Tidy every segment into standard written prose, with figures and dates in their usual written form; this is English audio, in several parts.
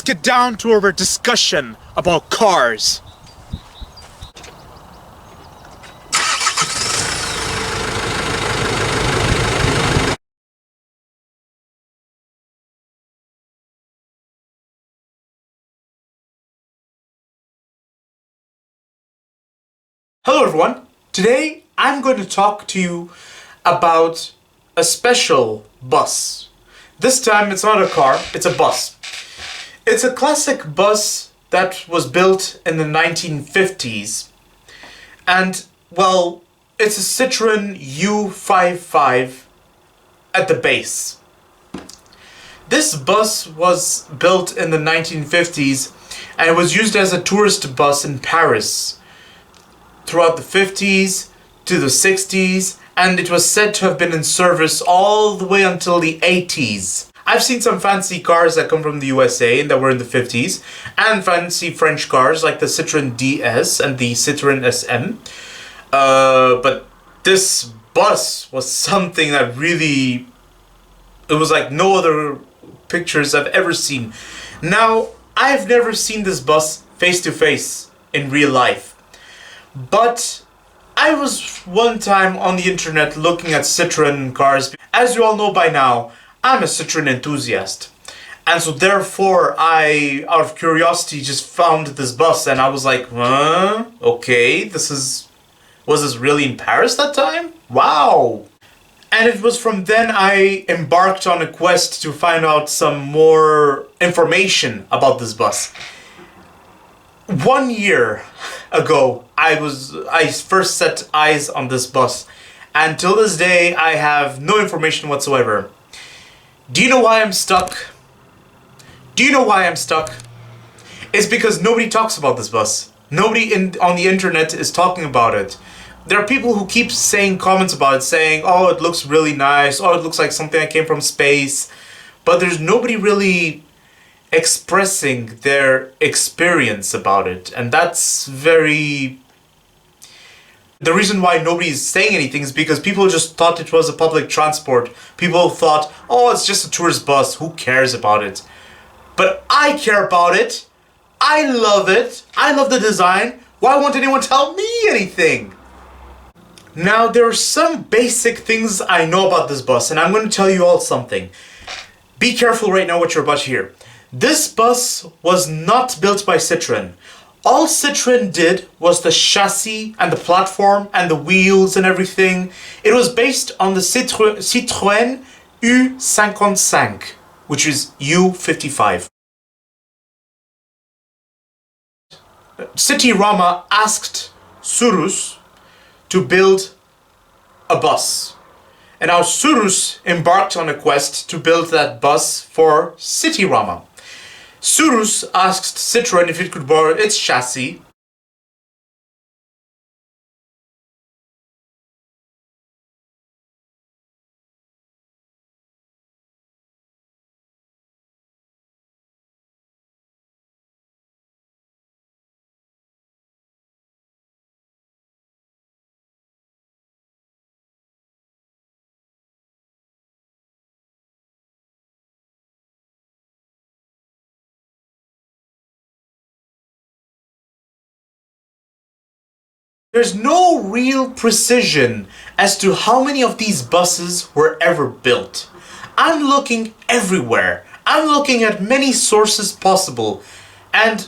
get down to our discussion about cars. Hello everyone, today I'm going to talk to you about a special bus. This time it's not a car, it's a bus. It's a classic bus that was built in the 1950s and, well, it's a Citroen U55 at the base. This bus was built in the 1950s and it was used as a tourist bus in Paris throughout the 50s to the 60s, and it was said to have been in service all the way until the 80s. I've seen some fancy cars that come from the USA and that were in the 50s, and fancy French cars like the Citroen DS and the Citroen SM. But this bus was something that really, it was like no other pictures I've ever seen. Now, I've never seen this bus face to face in real life. But I was one time on the internet looking at Citroen cars. As you all know by now, I'm a Citroen enthusiast. And so therefore I, out of curiosity, just found this bus and I was like, huh? Okay, was this really in Paris that time? Wow! And it was from then I embarked on a quest to find out some more information about this bus. 1 year ago, I first set eyes on this bus, and till this day I have no information whatsoever. Do you know why I'm stuck? Do you know why I'm stuck? It's because nobody talks about this bus. Nobody on the internet is talking about it. There are people who keep saying comments about it, saying, oh, it looks really nice, oh, it looks like something that came from space, but there's nobody really expressing their experience about it, and that's very... The reason why nobody's saying anything is because people just thought it was a public transport. People thought, oh, it's just a tourist bus, who cares about it? But I care about it, I love it, I love the design, why won't anyone tell me anything? Now, there are some basic things I know about this bus, and I'm going to tell you all something. Be careful right now what you're about to hear. This bus was not built by Citroen. All Citroen did was the chassis and the platform and the wheels and everything. It was based on the Citroen U55, which is U55. Cityrama asked Currus to build a bus. And now Currus embarked on a quest to build that bus for Cityrama. Currus asked Citroen if it could borrow its chassis. There's no real precision as to how many of these buses were ever built. I'm looking everywhere. I'm looking at many sources possible. And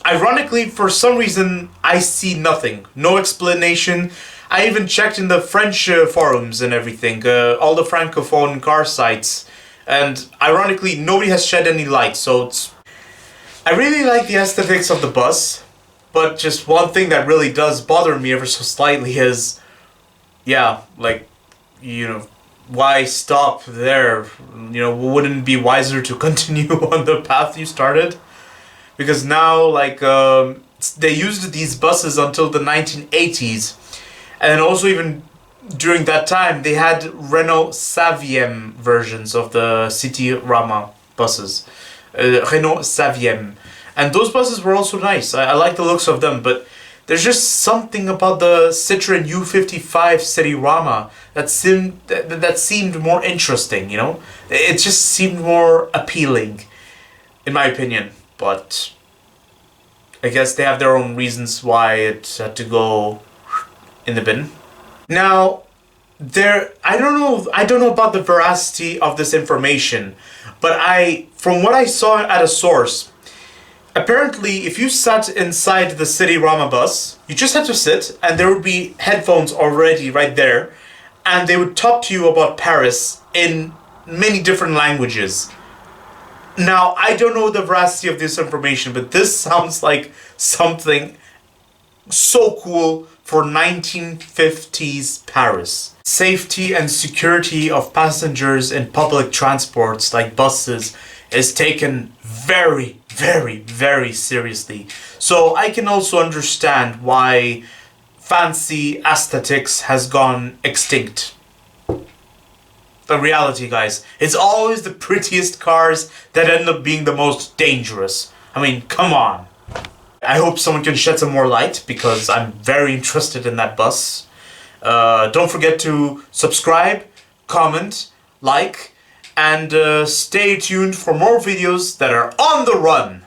ironically, for some reason, I see nothing. No explanation. I even checked in the French forums and everything. All the francophone car sites. And ironically, nobody has shed any light. So I really like the aesthetics of the bus. But just one thing that really does bother me ever so slightly is, yeah, like, you know, why stop there? You know, wouldn't it be wiser to continue on the path you started? Because now, like, they used these buses until the 1980s. And also even during that time, they had Renault Saviem versions of the Cityrama buses. Renault Saviem. And those buses were also nice. I like the looks of them, but there's just something about the Citroen U55 Cityrama that seemed more interesting, you know? It just seemed more appealing. in my opinion, but I guess they have their own reasons why it had to go in the bin. Now, I don't know about the veracity of this information, but from what I saw at a source, apparently if you sat inside the Cityrama bus, you just had to sit and there would be headphones already right there, and they would talk to you about Paris in many different languages. Now, I don't know the veracity of this information, but this sounds like something so cool for 1950s Paris. Safety and security of passengers in public transports like buses is taken very, very, very seriously. So I can also understand why fancy aesthetics has gone extinct. The reality, guys, it's always the prettiest cars that end up being the most dangerous. I mean, come on. I hope someone can shed some more light because I'm very interested in that bus. Don't forget to subscribe, comment, like, and stay tuned for more videos that are on the run.